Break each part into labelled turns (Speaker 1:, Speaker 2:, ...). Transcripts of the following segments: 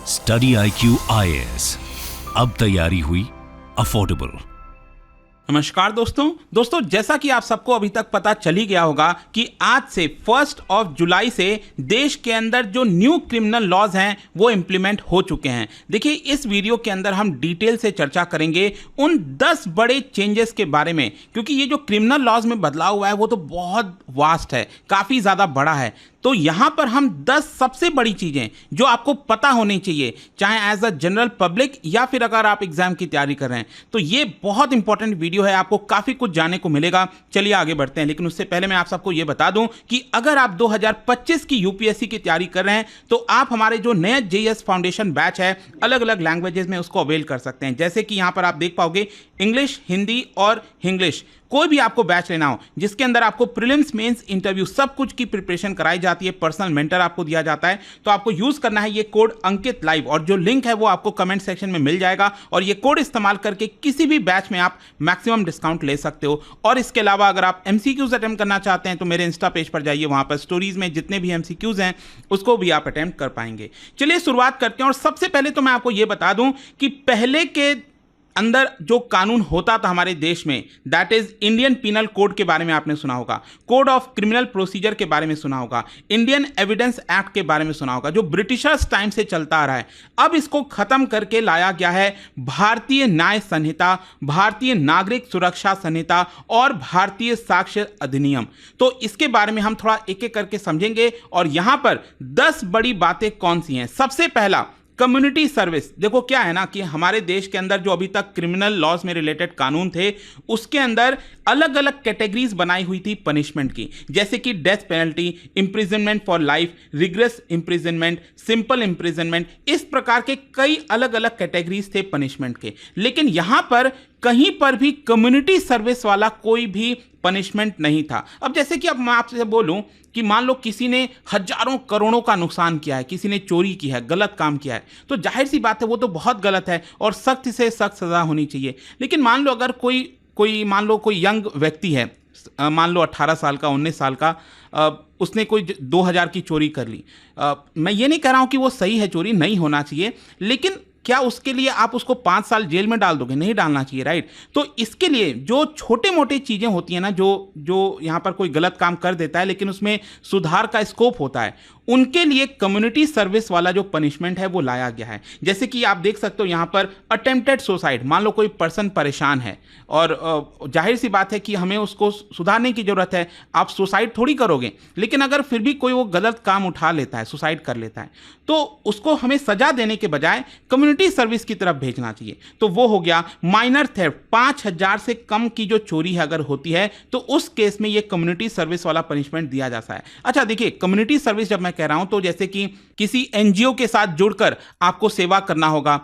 Speaker 1: Study IQ IAS, अब तैयारी हुई अफोर्डेबल।
Speaker 2: नमस्कार दोस्तों, जैसा कि आप सबको अभी तक पता चल ही गया होगा कि आज से 1 जुलाई से देश के अंदर जो न्यू क्रिमिनल लॉज हैं वो इंप्लीमेंट हो चुके हैं। देखिए, इस वीडियो के अंदर हम डिटेल से चर्चा करेंगे उन 10 बड़े चेंजेस के बारे में, क्योंकि ये जो क्रिमिनल लॉज में बदलाव हुआ है वो तो बहुत वास्ट है, काफ़ी ज़्यादा बड़ा है। तो यहाँ पर हम 10 सबसे बड़ी चीज़ें जो आपको पता होनी चाहिए, चाहे एज अ जनरल पब्लिक या फिर अगर आप एग्जाम की तैयारी कर रहे हैं, तो ये बहुत इंपॉर्टेंट वीडियो है, आपको काफ़ी कुछ जानने को मिलेगा। चलिए आगे बढ़ते हैं, लेकिन उससे पहले मैं आप सबको ये बता दूं कि अगर आप 2025 की यूपीएससी की तैयारी कर रहे हैं तो आप हमारे जो नया JES फाउंडेशन बैच है अलग अलग लैंग्वेजेस में उसको अवेल कर सकते हैं। जैसे कि यहाँ पर आप देख पाओगे इंग्लिश, हिंदी और इंग्लिश, कोई भी आपको बैच लेना हो जिसके अंदर आपको प्रीलिम्स, मेंस, इंटरव्यू सब कुछ की प्रिपरेशन कराई जाती है, पर्सनल मेंटर आपको दिया जाता है, तो आपको यूज करना है ये कोड अंकित लाइव, और जो लिंक है वो आपको कमेंट सेक्शन में मिल जाएगा। और ये कोड इस्तेमाल करके किसी भी बैच में आप मैक्सिमम डिस्काउंट ले सकते हो। और इसके अलावा अगर आप MCQs अटेम्प्ट करना चाहते हैं तो मेरे इंस्टा पेज पर जाइए, वहां पर स्टोरीज में जितने भी MCQs हैं उसको भी आप अटेम्प्ट कर पाएंगे। चलिए शुरुआत करते हैं। और सबसे पहले तो मैं आपको ये बता दूं कि पहले के अंदर जो कानून होता था हमारे देश में, that is Indian penal code के बारे में आपने सुना होगा, कोड ऑफ क्रिमिनल प्रोसीजर के बारे में सुना होगा, इंडियन एविडेंस एक्ट के बारे में सुना होगा, जो ब्रिटिशर्स टाइम से चलता आ रहा है। अब इसको खत्म करके लाया गया है भारतीय न्याय संहिता, भारतीय नागरिक सुरक्षा संहिता और भारतीय साक्ष्य अधिनियम। तो इसके बारे में हम थोड़ा एक एक करके समझेंगे और यहां पर 10 बड़ी बातें कौन सी हैं। सबसे पहला, कम्युनिटी सर्विस। देखो क्या है ना कि हमारे देश के अंदर जो अभी तक क्रिमिनल लॉज में रिलेटेड कानून थे उसके अंदर अलग अलग कैटेगरीज बनाई हुई थी पनिशमेंट की, जैसे कि death penalty, imprisonment for life, rigorous imprisonment, simple imprisonment, इस प्रकार के कई अलग अलग कैटेगरीज थे पनिशमेंट के। लेकिन यहां पर कहीं पर भी कम्युनिटी सर्विस वाला कोई भी पनिशमेंट नहीं था। अब जैसे कि अब मैं आपसे बोलूं कि मान लो किसी ने हजारों करोड़ों का नुकसान किया है, किसी ने चोरी की है, गलत काम किया है, तो जाहिर सी बात है वो तो बहुत गलत है और सख्त से सख्त सजा होनी चाहिए। लेकिन मान लो अगर कोई यंग व्यक्ति है, मान लो 18 साल का, 19 साल का, उसने कोई 2000 की चोरी कर ली। मैं ये नहीं कह रहा हूं कि वो सही है, चोरी नहीं होना चाहिए, लेकिन क्या उसके लिए आप उसको 5 साल जेल में डाल दोगे? नहीं डालना चाहिए, राइट। तो इसके लिए जो छोटे मोटे चीज़ें होती हैं ना, जो यहाँ पर कोई गलत काम कर देता है लेकिन उसमें सुधार का स्कोप होता है, उनके लिए कम्युनिटी सर्विस वाला जो पनिशमेंट है वो लाया गया है। जैसे कि आप देख सकते हो यहाँ पर अटेम्प्टेड सुसाइड, मान लो कोई पर्सन परेशान है और जाहिर सी बात है कि हमें उसको सुधारने की जरूरत है, आप सुसाइड थोड़ी करोगे, लेकिन अगर फिर भी कोई वो गलत काम उठा लेता है, सुसाइड कर लेता है, तो उसको हमें सजा देने के बजाय कम्युनिटी सर्विस की तरफ भेजना चाहिए। तो वो हो गया माइनर थेफ्ट, 5000 से कम की जो चोरी है अगर होती है तो उस केस में ये कम्युनिटी सर्विस वाला पनिशमेंट दिया जाता है। अच्छा देखिए, कम्युनिटी सर्विस जब मैं कह रहा हूं तो जैसे कि किसी NGO के साथ जुड़कर आपको सेवा करना होगा,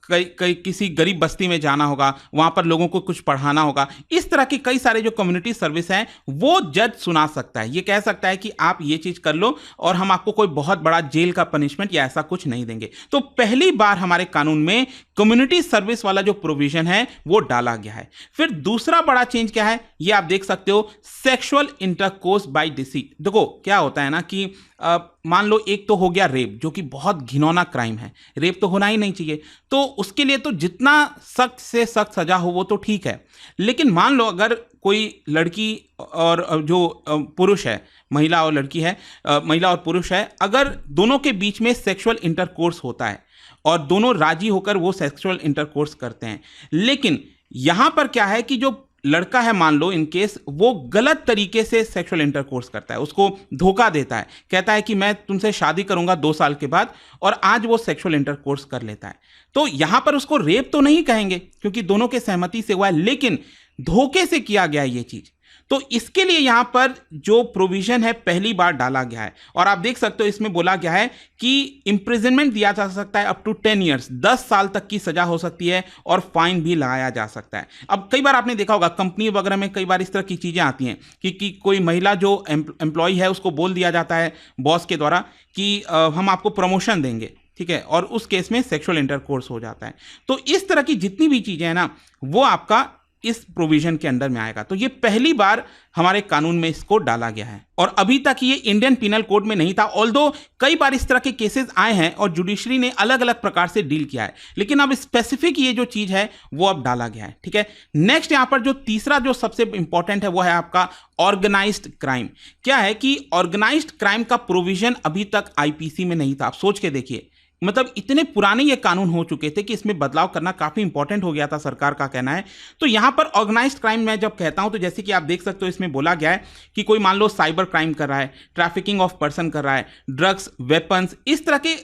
Speaker 2: किसी गरीब बस्ती में जाना होगा, वहां पर लोगों को कुछ पढ़ाना होगा, इस तरह के कई सारे जो कम्युनिटी सर्विस हैं वो जज सुना सकता है। ये कह सकता है कि आप ये चीज कर लो और हम आपको कोई बहुत बड़ा जेल का पनिशमेंट या ऐसा कुछ नहीं देंगे। तो पहली बार हमारे कानून में कम्युनिटी सर्विस वाला जो प्रोविजन है वो डाला गया है। फिर दूसरा बड़ा चेंज क्या है, ये आप देख सकते हो, सेक्सुअल इंटरकोर्स बाय डिसीट। देखो क्या होता है ना कि मान लो एक तो हो गया रेप, जो कि बहुत घिनौना क्राइम है, रेप तो होना ही नहीं चाहिए, तो उसके लिए तो जितना सख्त से सख्त सजा हो वो तो ठीक है। लेकिन मान लो अगर कोई लड़की और जो पुरुष है, महिला और लड़की है, महिला और पुरुष है, अगर दोनों के बीच में सेक्सुअल इंटरकोर्स होता है और दोनों राजी होकर वो सेक्सुअल इंटरकोर्स करते हैं, लेकिन यहां पर क्या है कि जो लड़का है, मान लो इन केस वो गलत तरीके से सेक्सुअल इंटरकोर्स करता है, उसको धोखा देता है, कहता है कि मैं तुमसे शादी करूंगा 2 साल के बाद, और आज वो सेक्सुअल इंटरकोर्स कर लेता है, तो यहां पर उसको रेप तो नहीं कहेंगे क्योंकि दोनों के सहमति से हुआ है, लेकिन धोखे से किया गया है ये चीज। तो इसके लिए यहां पर जो प्रोविजन है पहली बार डाला गया है, और आप देख सकते हो इसमें बोला गया है कि इंप्रिजनमेंट दिया जा सकता है अप टू 10 ईयर्स, 10 साल तक की सजा हो सकती है, और फाइन भी लगाया जा सकता है। अब कई बार आपने देखा होगा कंपनी वगैरह में कई बार इस तरह की चीजें आती हैं कि कोई महिला जो एम्प्लॉय है उसको बोल दिया जाता है बॉस के द्वारा कि हम आपको प्रमोशन देंगे, ठीक है, और उस केस में सेक्सुअल इंटरकोर्स हो जाता है। तो इस तरह की जितनी भी चीजें हैं ना वो आपका इस प्रोविजन के अंडर में आएगा। तो ये पहली बार हमारे कानून में इसको डाला गया है और अभी तक ये इंडियन पिनल कोड में नहीं था। ऑल्दो कई बार इस तरह के केसेस आए हैं और जुडिशरी ने अलग अलग प्रकार से डील किया है, लेकिन अब स्पेसिफिक ये जो चीज है वो अब डाला गया है। ठीक है, नेक्स्ट यहां पर जो तीसरा जो सबसे इंपॉर्टेंट है वो है आपका ऑर्गेनाइज्ड क्राइम। क्या है कि ऑर्गेनाइज्ड क्राइम का प्रोविजन अभी तक आईपीसी में नहीं था। आप सोच के देखिए, मतलब इतने पुराने ये कानून हो चुके थे कि इसमें बदलाव करना काफी इंपॉर्टेंट हो गया था, सरकार का कहना है। तो यहां पर ऑर्गेनाइज्ड क्राइम मैं जब कहता हूं तो जैसे कि आप देख सकते हो इसमें बोला गया है कि कोई मान लो साइबर क्राइम कर रहा है, ट्रैफिकिंग ऑफ पर्सन कर रहा है, ड्रग्स, वेपन्स, इस तरह के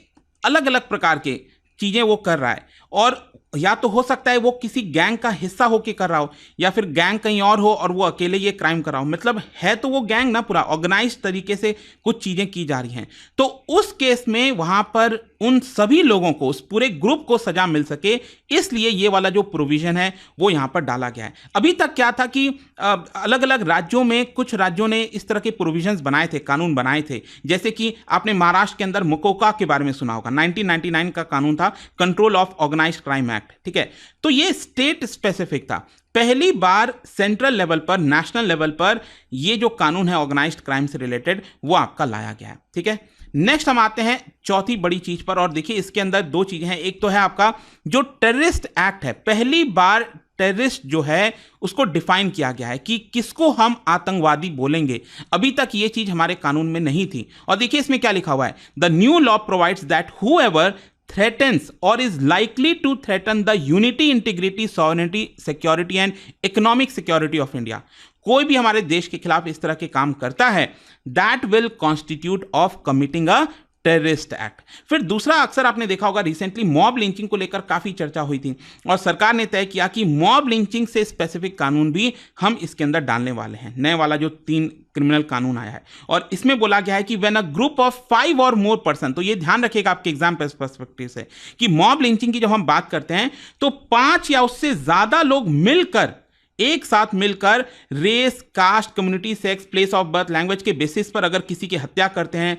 Speaker 2: अलग अलग प्रकार के चीजें वो कर रहा है। और या तो हो सकता है वो किसी गैंग का हिस्सा होके कर रहा हो या फिर गैंग कहीं और हो और वो अकेले ये क्राइम कर रहा हो। मतलब है तो वो गैंग ना, पूरा ऑर्गेनाइज्ड तरीके से कुछ चीजें की जा रही हैं। तो उस केस में वहां पर उन सभी लोगों को, उस पूरे ग्रुप को सजा मिल सके, इसलिए ये वाला जो प्रोविजन है वो यहां पर डाला गया है। अभी तक क्या था कि अलग अलग राज्यों में कुछ राज्यों ने इस तरह के प्रोविजंस बनाए थे, कानून बनाए थे। जैसे कि आपने महाराष्ट्र के अंदर मकोका के बारे में सुना होगा, 1999 का कानून था, control of organised crime act. ठीक है, तो ये स्टेट स्पेसिफिक था। पहली बार सेंट्रल लेवल पर, नेशनल लेवल पर ये जो कानून है ऑर्गेनाइज्ड क्राइम से रिलेटेड वो आपका लाया गया है। ठीक है, नेक्स्ट हम आते हैं चौथी बड़ी चीज पर, और देखिए इसके अंदर दो चीजें हैं। एक तो है आपका जो टेररिस्ट एक्ट है, पहली बार टेररिस्ट जो है उसको डिफाइन किया गया है कि किसको हम आतंकवादी बोलेंगे। अभी तक ये चीज हमारे कानून में नहीं थी। और देखिए इसमें क्या लिखा हुआ है, the new law provides that whoever threatens or is likely to threaten the unity, integrity, sovereignty, security and economic security of India, कोई भी हमारे देश के खिलाफ इस तरह के काम करता है, that will constitute of committing a terrorist act. फिर दूसरा, अक्सर आपने देखा होगा रिसेंटली मॉब लिंचिंग को लेकर काफी चर्चा हुई थी और सरकार ने तय किया कि मॉब लिंचिंग से स्पेसिफिक कानून भी हम इसके अंदर डालने वाले हैं। नए वाला जो 3 क्रिमिनल कानून आया है और इसमें बोला गया है कि व्हेन अ ग्रुप ऑफ 5 और मोर पर्सन, तो ये ध्यान रखिएगा आपके एग्जाम पर्सपेक्टिव से कि मॉब लिंचिंग की जब हम बात करते हैं तो 5 या उससे ज्यादा लोग मिलकर, एक साथ मिलकर race, caste, community, sex, place of birth, language के बेसिस पर अगर किसी की हत्या करते हैं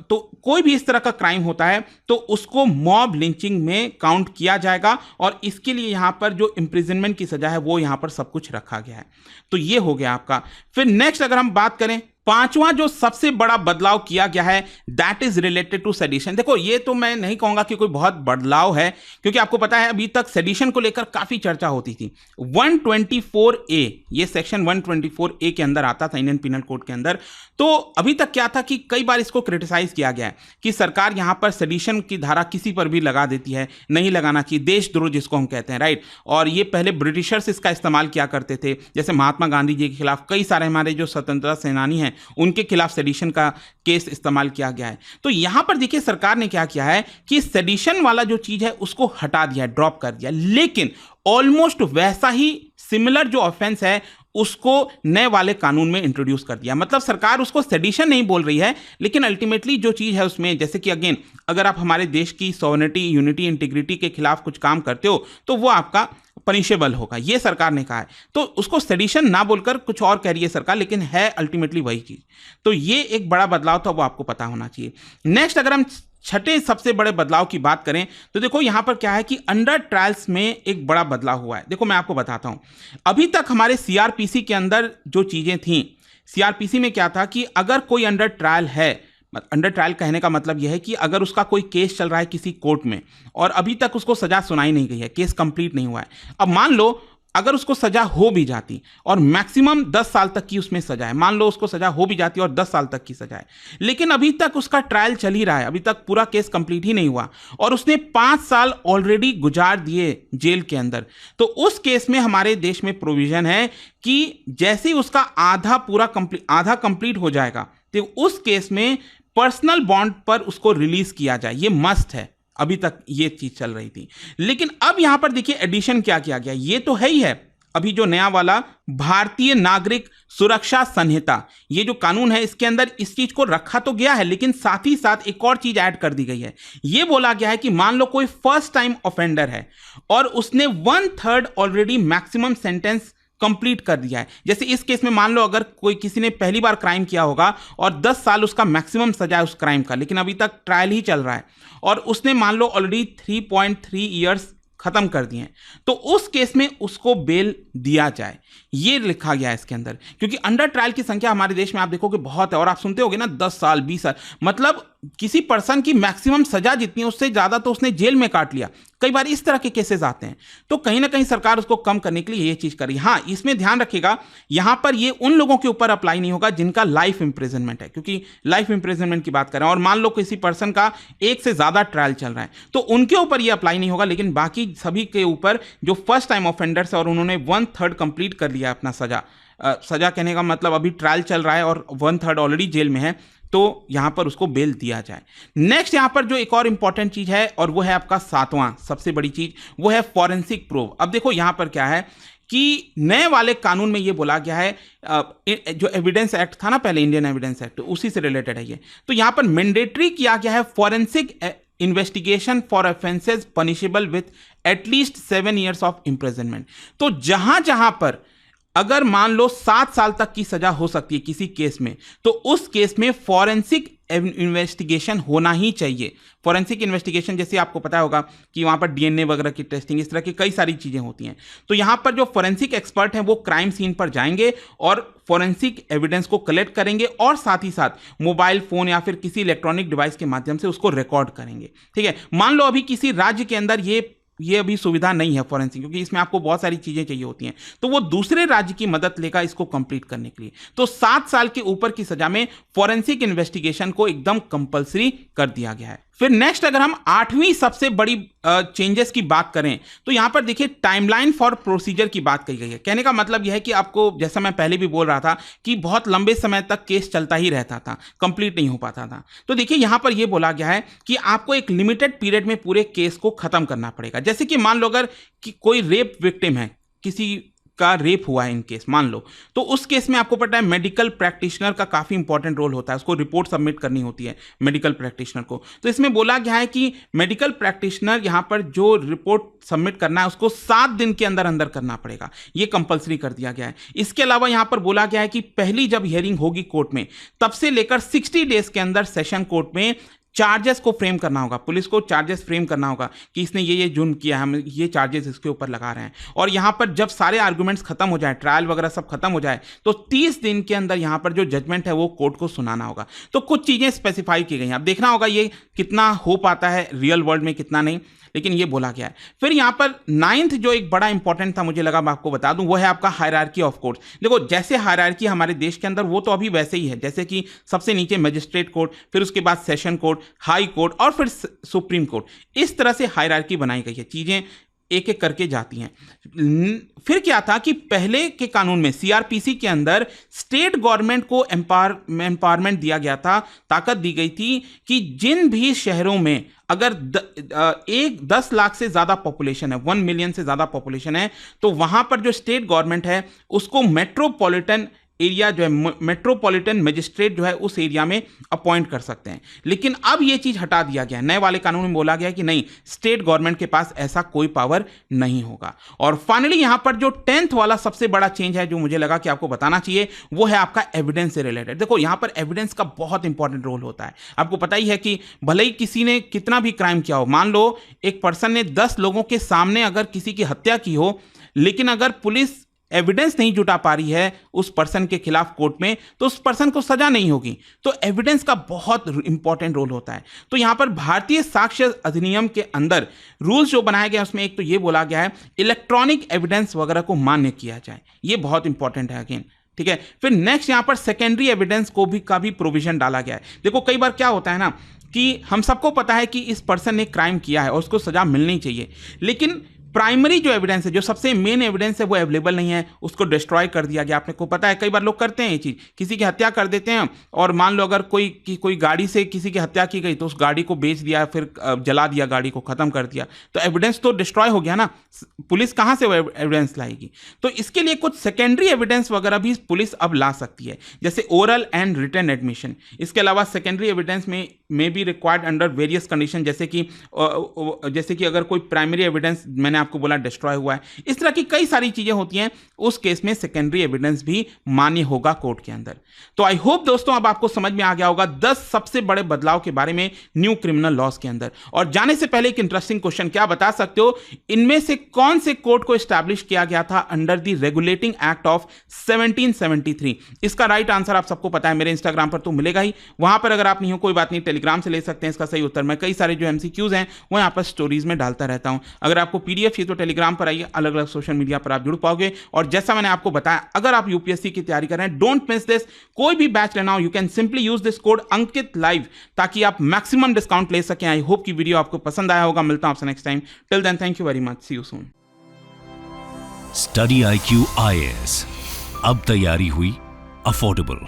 Speaker 2: तो कोई भी इस तरह का क्राइम होता है तो उसको मॉब लिंचिंग में काउंट किया जाएगा और इसके लिए यहां पर जो इंप्रिजनमेंट की सजा है वो यहां पर सब कुछ रखा गया है। तो ये हो गया आपका। फिर नेक्स्ट अगर हम बात करें, पांचवा जो सबसे बड़ा बदलाव किया गया है that is related to sedition. देखो ये तो मैं नहीं कहूंगा कि कोई बहुत बदलाव है, क्योंकि आपको पता है अभी तक सेडिशन को लेकर काफी चर्चा होती थी। 124A, ये सेक्शन 124A के अंदर आता था इंडियन पिनल कोड के अंदर। तो अभी तक क्या था कि कई बार इसको क्रिटिसाइज किया गया है कि सरकार यहां पर सेडिशन की धारा किसी पर भी लगा देती है, नहीं लगाना चाहिए, देशद्रोह जिसको हम कहते हैं, राइट। और ये पहले ब्रिटिशर्स इसका इस्तेमाल किया करते थे, जैसे महात्मा गांधी जी के खिलाफ, कई सारे हमारे जो स्वतंत्रता सेनानी हैं उनके खिलाफ सेडिशन का केस इस्तेमाल किया गया है। तो यहां पर देखिए सरकार ने क्या किया है कि सेडिशन वाला जो चीज है उसको हटा दिया, ड्रॉप कर दिया, लेकिन ऑलमोस्ट वैसा ही सिमिलर जो ऑफेंस है उसको नए वाले कानून में इंट्रोड्यूस कर दिया। मतलब सरकार उसको सेडिशन नहीं बोल रही है, लेकिन अल्टीमेटली जो चीज है उसमें, जैसे कि अगेन अगर आप हमारे देश की सॉवरेनिटी, यूनिटी, इंटीग्रिटी के खिलाफ कुछ काम करते हो तो वो आपका पनिशेबल होगा, ये सरकार ने कहा है। तो उसको सेडिशन ना बोलकर कुछ और कह रही है सरकार, लेकिन है अल्टीमेटली वही चीज। तो ये एक बड़ा बदलाव था, वो आपको पता होना चाहिए। नेक्स्ट अगर हम छठे सबसे बड़े बदलाव की बात करें तो देखो यहां पर क्या है कि अंडर ट्रायल्स में एक बड़ा बदलाव हुआ है। देखो मैं आपको बताता हूं, अभी तक हमारे सीआरपीसी के अंदर जो चीजें थी, सीआरपीसी में क्या था कि अगर कोई अंडर ट्रायल है, अंडर ट्रायल कहने का मतलब यह है कि अगर उसका कोई केस चल रहा है किसी कोर्ट में और अभी तक उसको सजा सुनाई नहीं गई है, केस कंप्लीट नहीं हुआ है, अब मान लो अगर उसको सजा हो भी जाती और मैक्सिमम 10 साल तक की उसमें सजा है, मान लो उसको सजा हो भी जाती और 10 साल तक की सजा है, लेकिन अभी तक उसका ट्रायल चल ही रहा है, अभी तक पूरा केस कंप्लीट ही नहीं हुआ और उसने 5 साल ऑलरेडी गुजार दिए जेल के अंदर, तो उस केस में हमारे देश में प्रोविजन है कि जैसे ही उसका आधा कंप्लीट हो जाएगा तो उस केस में पर्सनल बॉन्ड पर उसको रिलीज किया जाए, ये मस्ट है। अभी तक ये चीज चल रही थी, लेकिन अब यहां पर देखिए एडिशन क्या किया गया, ये तो है ही है अभी जो नया वाला भारतीय नागरिक सुरक्षा संहिता, ये जो कानून है इसके अंदर इस चीज को रखा तो गया है, लेकिन साथ ही साथ एक और चीज ऐड कर दी गई है। ये बोला गया है कि मान लो कोई फर्स्ट टाइम ऑफेंडर है और उसने 1/3 ऑलरेडी मैक्सिमम सेंटेंस कंप्लीट कर दिया है, जैसे इस केस में मान लो अगर कोई किसी ने पहली बार क्राइम किया होगा और 10 साल उसका मैक्सिमम सजा है उस क्राइम का, लेकिन अभी तक ट्रायल ही चल रहा है और उसने मान लो ऑलरेडी 3.3 इयर्स खत्म कर दिए हैं, तो उस केस में उसको बेल दिया जाए, ये लिखा गया है इसके अंदर। क्योंकि अंडर ट्रायल की संख्या हमारे देश में आप देखोगे बहुत है, और आप सुनते होगे ना 10 साल 20 साल, मतलब किसी पर्सन की मैक्सिमम सजा जितनी है उससे ज्यादा तो उसने जेल में काट लिया। कई बार इस तरह के केसेस आते हैं, तो कहीं ना कहीं सरकार उसको कम करने के लिए ये चीज करी। हाँ, इसमें ध्यान रखिएगा, यहां पर ये उन लोगों के ऊपर अप्लाई नहीं होगा जिनका लाइफ इंप्रिजनमेंट है, क्योंकि लाइफ इंप्रिजनमेंट की बात करें और मान लो किसी पर्सन का एक से ज्यादा ट्रायल चल रहा है, तो उनके ऊपर ये अप्लाई नहीं होगा। लेकिन बाकी सभी के ऊपर जो फर्स्ट टाइम ऑफेंडर्स है और उन्होंने 1/3 कंप्लीट कर लिया अपना सजा कहने का मतलब अभी ट्रायल चल रहा है और 1/3 ऑलरेडी जेल में है, तो यहां पर उसको बेल दिया जाए। नेक्स्ट यहां पर जो एक और इंपॉर्टेंट चीज है, और वो है आपका 7वां सबसे बड़ी चीज, वो है फॉरेंसिक प्रूफ। अब देखो यहां पर क्या है कि नए वाले कानून में ये बोला गया है, जो एविडेंस एक्ट था ना पहले, इंडियन एविडेंस एक्ट, उसी से रिलेटेड है ये, तो यहां पर मैंडेटरी किया गया है forensic investigation for offences punishable with at least 7 years of imprisonment. तो जहां जहां पर अगर मान लो 7 साल तक की सजा हो सकती है किसी केस में, तो उस केस में फॉरेंसिक इन्वेस्टिगेशन होना ही चाहिए। फॉरेंसिक इन्वेस्टिगेशन जैसे आपको पता होगा कि वहां पर डीएनए वगैरह की टेस्टिंग, इस तरह की कई सारी चीजें होती हैं। तो यहां पर जो फॉरेंसिक एक्सपर्ट हैं वो क्राइम सीन पर जाएंगे और फॉरेंसिक एविडेंस को कलेक्ट करेंगे और साथ ही साथ मोबाइल फोन या फिर किसी इलेक्ट्रॉनिक डिवाइस के माध्यम से उसको रिकॉर्ड करेंगे। ठीक है, मान लो अभी किसी राज्य के अंदर ये अभी सुविधा नहीं है फॉरेंसिक, क्योंकि इसमें आपको बहुत सारी चीजें चाहिए होती हैं, तो वो दूसरे राज्य की मदद लेगा इसको कंप्लीट करने के लिए। तो 7 साल के ऊपर की सजा में फॉरेंसिक इन्वेस्टिगेशन को एकदम कंपलसरी कर दिया गया है। फिर नेक्स्ट अगर हम 8वीं सबसे बड़ी चेंजेस की बात करें, तो यहां पर देखिए टाइमलाइन फॉर प्रोसीजर की बात कही गई है। कहने का मतलब यह है कि आपको, जैसा मैं पहले भी बोल रहा था, कि बहुत लंबे समय तक केस चलता ही रहता था, कंप्लीट नहीं हो पाता था। तो देखिए यहां पर यह बोला गया है कि आपको एक लिमिटेड पीरियड में पूरे केस को खत्म करना पड़ेगा। जैसे कि मान लो अगर कि कोई रेप विक्टिम है, किसी का रेप हुआ है इन केस मान लो, तो उस केस में आपको पता है मेडिकल प्रैक्टिशनर का काफी इंपॉर्टेंट रोल होता है, उसको रिपोर्ट सबमिट करनी होती है मेडिकल प्रैक्टिशनर को। तो इसमें बोला गया है कि मेडिकल प्रैक्टिशनर यहां पर जो रिपोर्ट सबमिट करना है उसको 7 दिन के अंदर अंदर करना पड़ेगा, ये कंपलसरी कर दिया गया है। इसके अलावा यहां पर बोला गया है कि पहली जब हियरिंग होगी कोर्ट में, तब से लेकर 60 डेज के अंदर सेशन कोर्ट में चार्जेस को फ्रेम करना होगा, पुलिस को चार्जेस फ्रेम करना होगा कि इसने ये जुर्म किया है, हम ये चार्जेस इसके ऊपर लगा रहे हैं। और यहां पर जब सारे आर्गुमेंट्स खत्म हो जाए, ट्रायल वगैरह सब खत्म हो जाए, तो 30 दिन के अंदर यहां पर जो जजमेंट है वो कोर्ट को सुनाना होगा। तो कुछ चीजें स्पेसिफाई की गई हैं, अब देखना होगा ये कितना हो पाता है रियल वर्ल्ड में, कितना नहीं, लेकिन ये बोला गया है। फिर यहां पर 9th जो एक बड़ा इंपॉर्टेंट था, मुझे लगा मैं आपको बता दूं, वो है आपका हायरार्की ऑफ कोर्ट। देखो जैसे हायरार्की हमारे देश के अंदर, वो तो अभी वैसे ही है, जैसे कि सबसे नीचे मजिस्ट्रेट कोर्ट, फिर उसके बाद सेशन कोर्ट, हाई कोर्ट और फिर सुप्रीम कोर्ट, इस तरह से हायरार्की बनाई गई है, चीजें एक एक करके जाती हैं। फिर क्या था कि पहले के कानून में सीआरपीसी के अंदर स्टेट गवर्नमेंट को एम्पावरमेंट दिया गया था, ताकत दी गई थी कि जिन भी शहरों में अगर 10 लाख से ज्यादा पॉपुलेशन है, 1 मिलियन से ज्यादा पॉपुलेशन है, तो वहां पर जो स्टेट गवर्नमेंट है उसको मेट्रोपॉलिटन एरिया जो है, मेट्रोपॉलिटन मजिस्ट्रेट जो है उस एरिया में अपॉइंट कर सकते हैं। लेकिन अब यह चीज हटा दिया गया है, नए वाले कानून में बोला गया कि नहीं, स्टेट गवर्नमेंट के पास ऐसा कोई पावर नहीं होगा। और फाइनली यहां पर जो 10th वाला सबसे बड़ा चेंज है जो मुझे लगा कि आपको बताना चाहिए, वो है आपका एविडेंस से रिलेटेड। देखो यहां पर एविडेंस का बहुत इंपॉर्टेंट रोल होता है। आपको पता ही है कि भले ही किसी ने कितना भी क्राइम किया हो, मान लो एक पर्सन ने 10 लोगों के सामने अगर किसी की हत्या की हो, लेकिन अगर पुलिस एविडेंस नहीं जुटा पा रही है उस पर्सन के खिलाफ कोर्ट में, तो उस पर्सन को सजा नहीं होगी। तो एविडेंस का बहुत इंपॉर्टेंट रोल होता है। तो यहां पर भारतीय साक्ष्य अधिनियम के अंदर रूल्स जो बनाए गए उसमें एक तो ये बोला गया है इलेक्ट्रॉनिक एविडेंस वगैरह को मान्य किया जाए, ये बहुत इंपॉर्टेंट है अगेन। ठीक है, फिर नेक्स्ट यहां पर सेकेंडरी एविडेंस को भी का भी प्रोविजन डाला गया है। देखो कई बार क्या होता है ना कि हम सबको पता है कि इस पर्सन ने क्राइम किया है और उसको सजा मिलनी चाहिए, लेकिन प्राइमरी जो एविडेंस है, जो सबसे मेन एविडेंस है, वो अवेलेबल नहीं है, उसको डिस्ट्रॉय कर दिया गया। आपने को पता है कई बार लोग करते हैं ये चीज, किसी की हत्या कर देते हैं और मान लो अगर कोई गाड़ी से किसी की हत्या की गई तो उस गाड़ी को बेच दिया, फिर जला दिया, गाड़ी को खत्म कर दिया, तो एविडेंस तो डिस्ट्रॉय हो गया ना, पुलिस कहां से वो एविडेंस लाएगी। तो इसके लिए कुछ सेकेंडरी एविडेंस वगैरह भी पुलिस अब ला सकती है, जैसे ओरल एंड रिटन एडमिशन। इसके अलावा सेकेंडरी एविडेंस में may be required under various condition, जैसे कि अगर कोई प्राइमरी एविडेंस मैंने आपको बोला डिस्ट्रॉय हुआ है, इस तरह की कई सारी चीजें होती हैं, उस केस में सेकेंडरी एविडेंस भी मान्य होगा कोर्ट के अंदर। तो आई होप दोस्तों अब आपको समझ में आ गया होगा 10 सबसे बड़े बदलाव के बारे में न्यू क्रिमिनल लॉज के अंदर। और जाने से पहले एक इंटरेस्टिंग क्वेश्चन, क्या बता सकते हो इनमें से कौन से कोर्ट को एस्टैब्लिश किया गया था under the regulating act of 1773? इसका राइट आंसर आप सबको पता है, मेरे इंस्टाग्राम पर तो मिलेगा ही, वहां पर अगर आप नहीं हो कोई बात नहीं, टेलीग्राम से ले सकते हैं इसका सही उत्तर। मैं कई सारे जो एमसीक्यूज हैं वो यहां पर स्टोरीज में डालता रहता हूं। अगर आपको पीडीएफ चाहिए तो टेलीग्राम पर आइए, अलग अलग सोशल मीडिया पर आप जुड़ पाओगे। और जैसा मैंने आपको बताया, अगर आप यूपीएससी की तैयारी कर रहे हैं, डोंट मिस दिस, कोई भी बैच लेना हो, you can simply use this code Ankit live, ताकि आप मैक्सिमम डिस्काउंट ले सकें। आई होप की वीडियो आपको पसंद आया होगा। मिलता हूं आपसे next time. Till then, thank you very much, see you soon.
Speaker 1: Study IQ IAS, अब तैयारी हुई अफोर्डेबल।